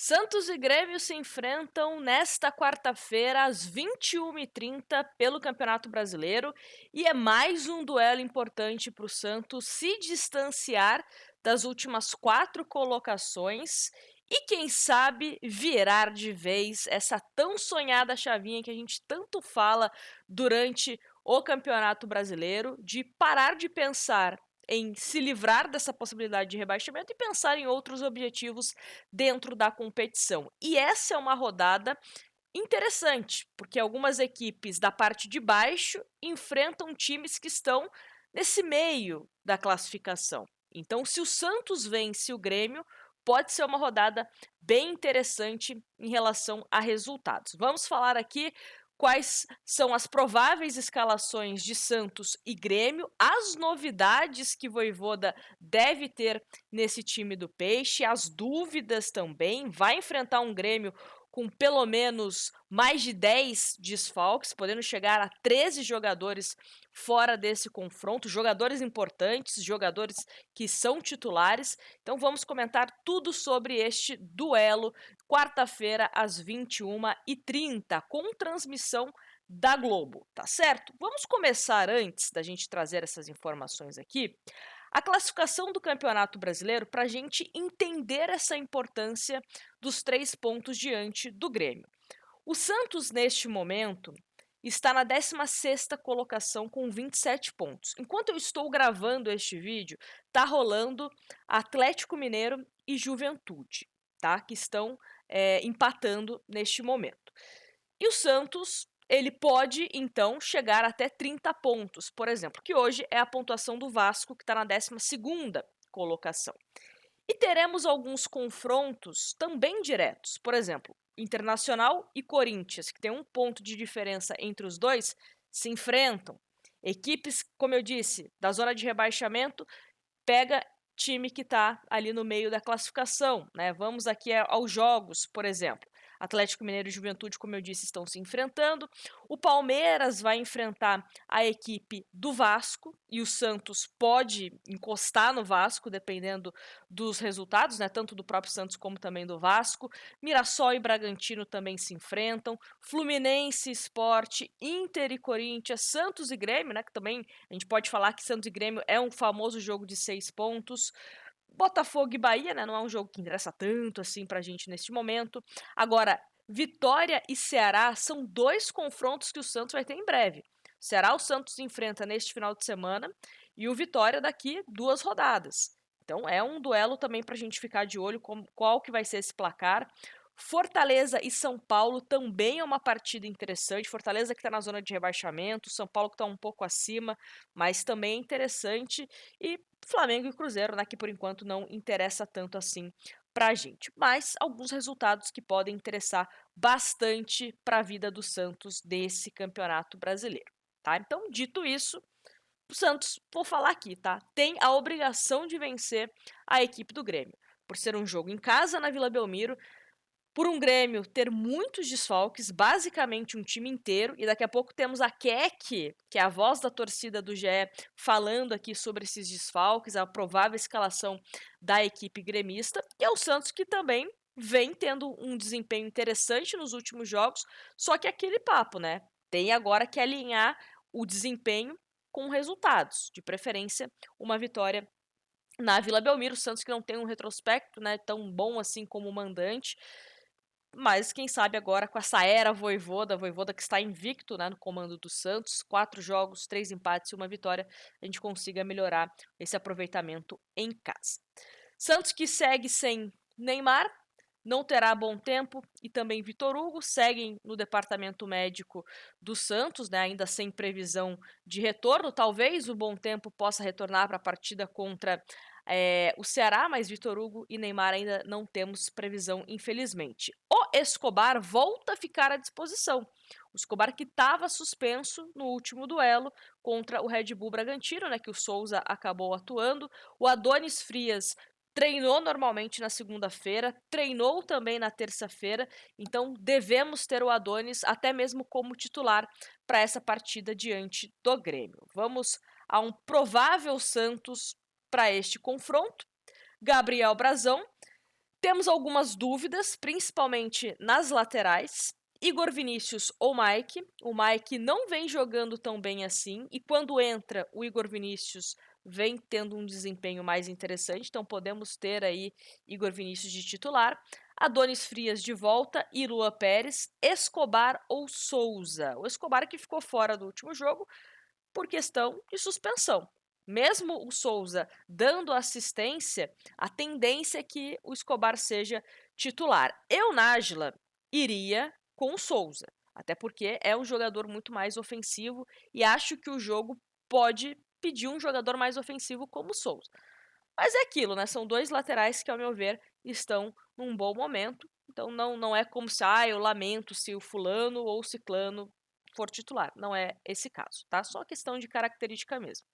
Santos e Grêmio se enfrentam nesta quarta-feira às 21h30 pelo Campeonato Brasileiro e é mais um duelo importante para o Santos se distanciar das últimas 4 colocações e, quem sabe, virar de vez essa tão sonhada chavinha que a gente tanto fala durante o Campeonato Brasileiro, de parar de pensar em se livrar dessa possibilidade de rebaixamento e pensar em outros objetivos dentro da competição. E essa é uma rodada interessante, porque algumas equipes da parte de baixo enfrentam times que estão nesse meio da classificação. Então, se o Santos vence o Grêmio, pode ser uma rodada bem interessante em relação a resultados. Vamos falar aqui quais são as prováveis escalações de Santos e Grêmio, as novidades que Vojvoda deve ter nesse time do Peixe, as dúvidas também. Vai enfrentar um Grêmio com pelo menos mais de 10 desfalques, podendo chegar a 13 jogadores fora desse confronto, jogadores importantes, jogadores que são titulares. Então vamos comentar tudo sobre este duelo, quarta-feira às 21h30, com transmissão da Globo, tá certo? Vamos começar, antes da gente trazer essas informações aqui, a classificação do Campeonato Brasileiro para a gente entender essa importância dos 3 pontos diante do Grêmio. O Santos, neste momento, está na 16ª colocação com 27 pontos. Enquanto eu estou gravando este vídeo, está rolando Atlético Mineiro e Juventude, tá? Que estão empatando neste momento. E o Santos, ele pode, então, chegar até 30 pontos, por exemplo, que hoje é a pontuação do Vasco, que está na 12ª colocação. E teremos alguns confrontos também diretos. Por exemplo, Internacional e Corinthians, que tem 1 ponto de diferença entre os dois, se enfrentam. Equipes, como eu disse, da zona de rebaixamento, pega time que está ali no meio da classificação, né? Vamos aqui aos jogos, por exemplo. Atlético Mineiro e Juventude, como eu disse, estão se enfrentando. O Palmeiras vai enfrentar a equipe do Vasco e o Santos pode encostar no Vasco, dependendo dos resultados, né? Tanto do próprio Santos como também do Vasco. Mirassol e Bragantino também se enfrentam. Fluminense, Sport, Inter e Corinthians, Santos e Grêmio, né? Que também a gente pode falar que Santos e Grêmio é um famoso jogo de 6 pontos. Botafogo e Bahia, né? Não é um jogo que interessa tanto assim pra gente neste momento. Agora, Vitória e Ceará são 2 confrontos que o Santos vai ter em breve. O Ceará, o Santos enfrenta neste final de semana e o Vitória daqui 2 rodadas. Então é um duelo também pra gente ficar de olho qual que vai ser esse placar. Fortaleza e São Paulo também é uma partida interessante. Fortaleza que está na zona de rebaixamento, São Paulo que está um pouco acima, mas também é interessante. E Flamengo e Cruzeiro, né, que por enquanto não interessa tanto assim pra gente. Mas alguns resultados que podem interessar bastante para a vida do Santos desse Campeonato Brasileiro, tá? Então, dito isso, o Santos, vou falar aqui, tá? Tem a obrigação de vencer a equipe do Grêmio. Por ser um jogo em casa na Vila Belmiro, por um Grêmio ter muitos desfalques, basicamente um time inteiro, e daqui a pouco temos a Keke, que é a voz da torcida do GE, falando aqui sobre esses desfalques, a provável escalação da equipe gremista, e é o Santos que também vem tendo um desempenho interessante nos últimos jogos, só que aquele papo, né? Tem agora que alinhar o desempenho com resultados, de preferência uma vitória na Vila Belmiro. O Santos que não tem um retrospecto, né, tão bom assim como o mandante, mas quem sabe agora com essa era Vojvoda que está invicto, né, no comando do Santos, 4 jogos, 3 empates e 1 vitória, a gente consiga melhorar esse aproveitamento em casa. Santos que segue sem Neymar, não terá bom tempo, e também Vitor Hugo seguem no departamento médico do Santos, né, ainda sem previsão de retorno. Talvez o bom tempo possa retornar para a partida contra o Ceará, mas Vitor Hugo e Neymar ainda não temos previsão, infelizmente. O Escobar volta a ficar à disposição. O Escobar que estava suspenso no último duelo contra o Red Bull Bragantino, né, que o Souza acabou atuando. O Adonis Frias treinou normalmente na segunda-feira, treinou também na terça-feira, então devemos ter o Adonis até mesmo como titular para essa partida diante do Grêmio. Vamos a um provável Santos para este confronto. Gabriel Brazão Temos algumas dúvidas, principalmente nas laterais. Igor Vinícius ou Mike. O Mike não vem jogando tão bem assim, e quando entra, o Igor Vinícius vem tendo um desempenho mais interessante, então podemos ter aí Igor Vinícius de titular. Adonis Frias de volta e Luan Pérez, Escobar ou Souza. O Escobar que ficou fora do último jogo por questão de suspensão. Mesmo o Souza dando assistência, a tendência é que o Escobar seja titular. Eu, Nájila, iria com o Souza, até porque é um jogador muito mais ofensivo e acho que o jogo pode pedir um jogador mais ofensivo como o Souza. Mas é aquilo, né? São dois laterais que, ao meu ver, estão num bom momento. Então não é como se, eu lamento se o fulano ou o ciclano for titular. Não é esse caso, tá? Só questão de característica mesmo.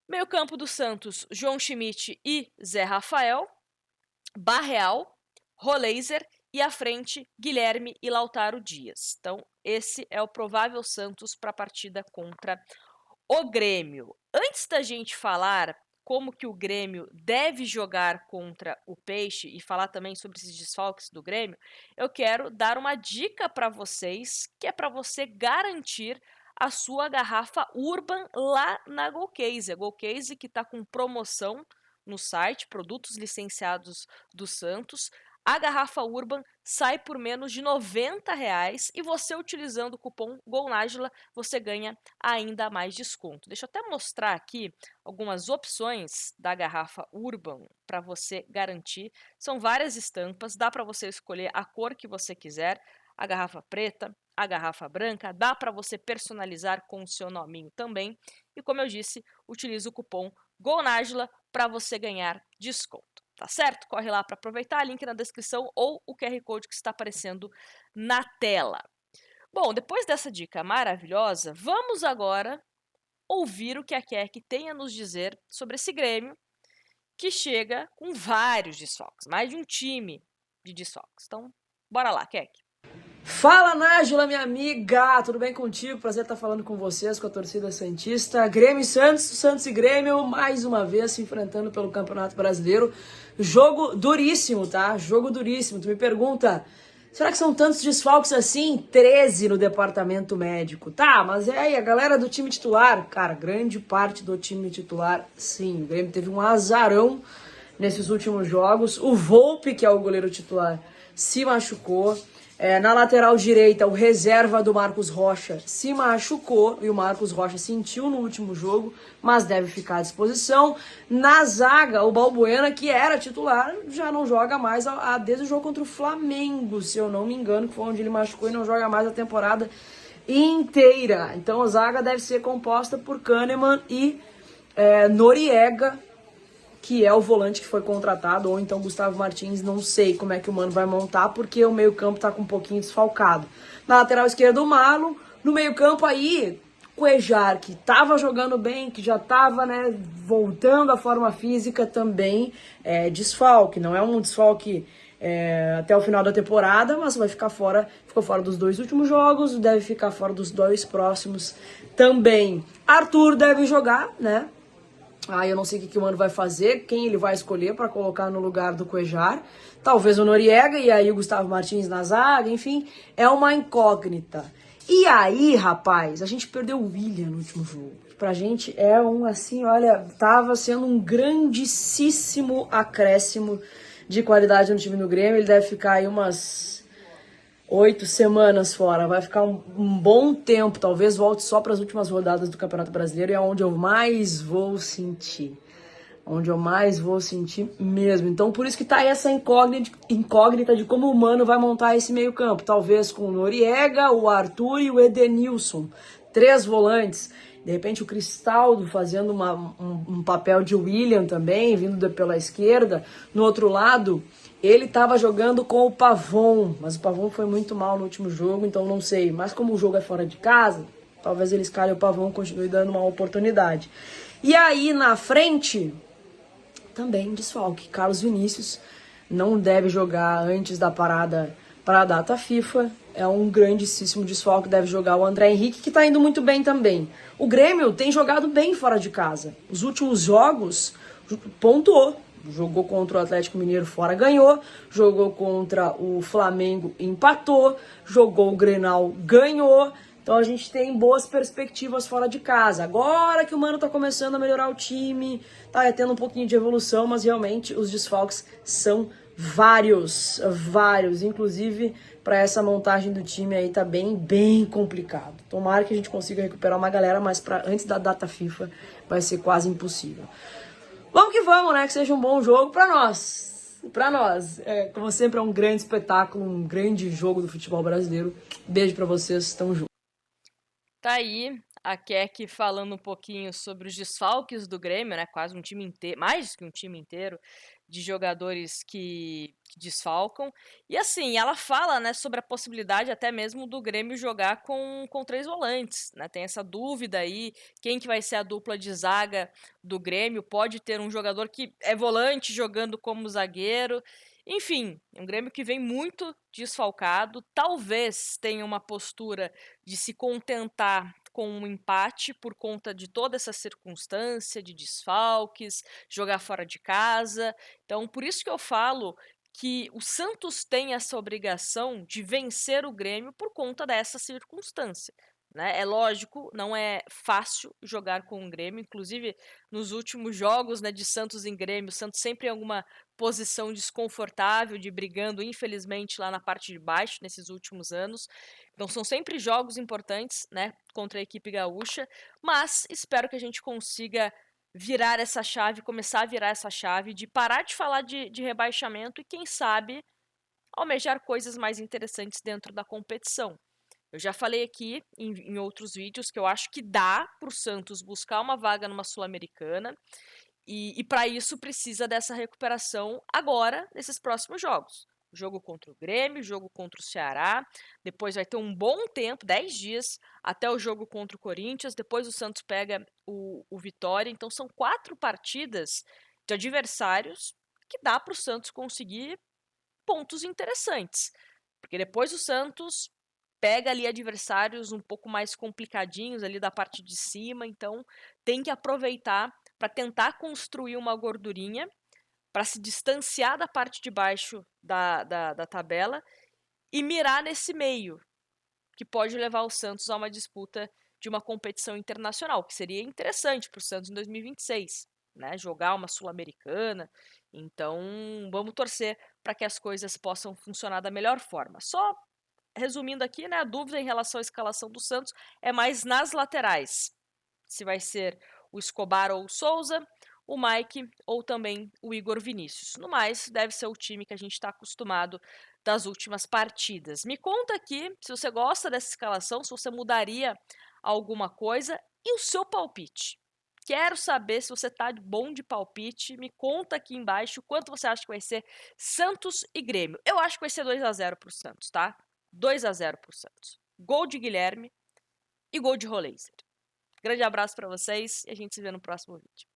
Meio campo do Santos, João Schmidt e Zé Rafael. Barreal, Roleiser e à frente, Guilherme e Lautaro Dias. Então, esse é o provável Santos para a partida contra o Grêmio. Antes da gente falar como que o Grêmio deve jogar contra o Peixe e falar também sobre esses desfalques do Grêmio, eu quero dar uma dica para vocês, que é para você garantir a sua garrafa Urban lá na Golcase. A Golcase que está com promoção no site, produtos licenciados do Santos. A garrafa Urban sai por menos de R$ 90 e você utilizando o cupom GOLNÁGILA você ganha ainda mais desconto. Deixa eu até mostrar aqui algumas opções da garrafa Urban para você garantir. São várias estampas, dá para você escolher a cor que você quiser, a garrafa preta, a garrafa branca, dá para você personalizar com o seu nominho também. E como eu disse, utilize o cupom GOLNÁGILA para você ganhar desconto. Tá certo? Corre lá para aproveitar, link na descrição ou o QR Code que está aparecendo na tela. Bom, depois dessa dica maravilhosa, vamos agora ouvir o que a Keck tem a nos dizer sobre esse Grêmio, que chega com vários desfalques, mais de um time de desfalques. Então, bora lá, Keck. Fala, Nájila, minha amiga! Tudo bem contigo? Prazer estar falando com vocês, com a torcida santista. Grêmio e Santos, Santos e Grêmio, mais uma vez se enfrentando pelo Campeonato Brasileiro. Jogo duríssimo, tá? Jogo duríssimo. Tu me pergunta, será que são tantos desfalques assim? 13 no departamento médico. Tá, mas é aí, a galera do time titular, cara, grande parte do time titular, sim. O Grêmio teve um azarão nesses últimos jogos. O Volpi, que é o goleiro titular, se machucou. Na lateral direita, o reserva do Marcos Rocha se machucou e o Marcos Rocha sentiu no último jogo, mas deve ficar à disposição. Na zaga, o Balbuena, que era titular, já não joga mais desde o jogo contra o Flamengo, se eu não me engano, que foi onde ele machucou e não joga mais a temporada inteira. Então a zaga deve ser composta por Kahneman e Noriega, que é o volante que foi contratado, ou então Gustavo Martins, não sei como é que o Mano vai montar, porque o meio-campo tá com um pouquinho desfalcado. Na lateral esquerda, o Marlon. No meio-campo aí, Cuejar, que tava jogando bem, que já tava, voltando à forma física também, desfalque. Não é um desfalque até o final da temporada, mas vai ficar fora, ficou fora dos 2 últimos jogos, deve ficar fora dos 2 próximos também. Arthur deve jogar, né? Eu não sei o que o Mano vai fazer, quem ele vai escolher para colocar no lugar do Cuejar. Talvez o Noriega e aí o Gustavo Martins na zaga, enfim, é uma incógnita. E aí, rapaz, a gente perdeu o William no último jogo. Pra gente é tava sendo um grandíssimo acréscimo de qualidade no time do Grêmio. Ele deve ficar aí umas 8 semanas fora, vai ficar um bom tempo, talvez volte só para as últimas rodadas do Campeonato Brasileiro, e é onde eu mais vou sentir, mesmo. Então por isso que tá aí essa incógnita de como o Mano vai montar esse meio campo, talvez com o Noriega, o Arthur e o Edenilson, 3 volantes, de repente o Cristaldo fazendo um papel de William também, vindo pela esquerda. No outro lado, ele estava jogando com o Pavon, mas o Pavon foi muito mal no último jogo, então não sei. Mas como o jogo é fora de casa, talvez ele escalhe o Pavon e continue dando uma oportunidade. E aí na frente, também desfalque. Carlos Vinícius não deve jogar antes da parada para a data FIFA. É um grandíssimo desfalque, deve jogar o André Henrique, que está indo muito bem também. O Grêmio tem jogado bem fora de casa. Os últimos jogos pontuou. Jogou contra o Atlético Mineiro fora, ganhou. Jogou contra o Flamengo, empatou. Jogou o Grenal, ganhou. Então a gente tem boas perspectivas fora de casa. Agora que o Mano tá começando a melhorar o time, tá tendo um pouquinho de evolução, mas realmente os desfalques são vários. Inclusive, para essa montagem do time aí tá bem complicado. Tomara que a gente consiga recuperar uma galera, mas antes da data FIFA vai ser quase impossível. Vamos que vamos, né? Que seja um bom jogo pra nós. Pra nós. Como sempre, é um grande espetáculo, um grande jogo do futebol brasileiro. Beijo pra vocês, tamo junto. Tá aí a Keck falando um pouquinho sobre os desfalques do Grêmio, né? Quase um time inteiro, mais que um time inteiro de jogadores que desfalcam. E assim, ela fala, né, sobre a possibilidade até mesmo do Grêmio jogar com 3 volantes, né? Tem essa dúvida aí, quem que vai ser a dupla de zaga do Grêmio? Pode ter um jogador que é volante jogando como zagueiro. Enfim, um Grêmio que vem muito desfalcado, talvez tenha uma postura de se contentar com um empate por conta de toda essa circunstância de desfalques, jogar fora de casa. Então, por isso que eu falo que o Santos tem essa obrigação de vencer o Grêmio por conta dessa circunstância. Né? É lógico, não é fácil jogar com o Grêmio, inclusive nos últimos jogos, né, de Santos em Grêmio, o Santos sempre em alguma posição desconfortável, de brigando, infelizmente, lá na parte de baixo, nesses últimos anos. Então são sempre jogos importantes, né, contra a equipe gaúcha, mas espero que a gente consiga virar essa chave, começar a virar essa chave, de parar de falar de rebaixamento e, quem sabe, almejar coisas mais interessantes dentro da competição. Eu já falei aqui em outros vídeos que eu acho que dá para o Santos buscar uma vaga numa Sul-Americana e para isso precisa dessa recuperação agora, nesses próximos jogos. Jogo contra o Grêmio, jogo contra o Ceará, depois vai ter um bom tempo, 10 dias, até o jogo contra o Corinthians, depois o Santos pega o Vitória, então são 4 partidas de adversários que dá para o Santos conseguir pontos interessantes, porque depois o Santos pega ali adversários um pouco mais complicadinhos ali da parte de cima, então tem que aproveitar para tentar construir uma gordurinha, para se distanciar da parte de baixo da tabela e mirar nesse meio, que pode levar o Santos a uma disputa de uma competição internacional, que seria interessante para o Santos em 2026, né? Jogar uma Sul-Americana. Então, vamos torcer para que as coisas possam funcionar da melhor forma. Só resumindo aqui, né, a dúvida em relação à escalação do Santos é mais nas laterais. Se vai ser o Escobar ou o Souza, o Mike ou também o Igor Vinícius. No mais, deve ser o time que a gente está acostumado das últimas partidas. Me conta aqui se você gosta dessa escalação, se você mudaria alguma coisa e o seu palpite. Quero saber se você tá bom de palpite. Me conta aqui embaixo quanto você acha que vai ser Santos e Grêmio. Eu acho que vai ser 2-0 pro Santos, tá? 2-0 pro Santos. Gol de Guilherme e gol de Roleiser. Grande abraço para vocês e a gente se vê no próximo vídeo.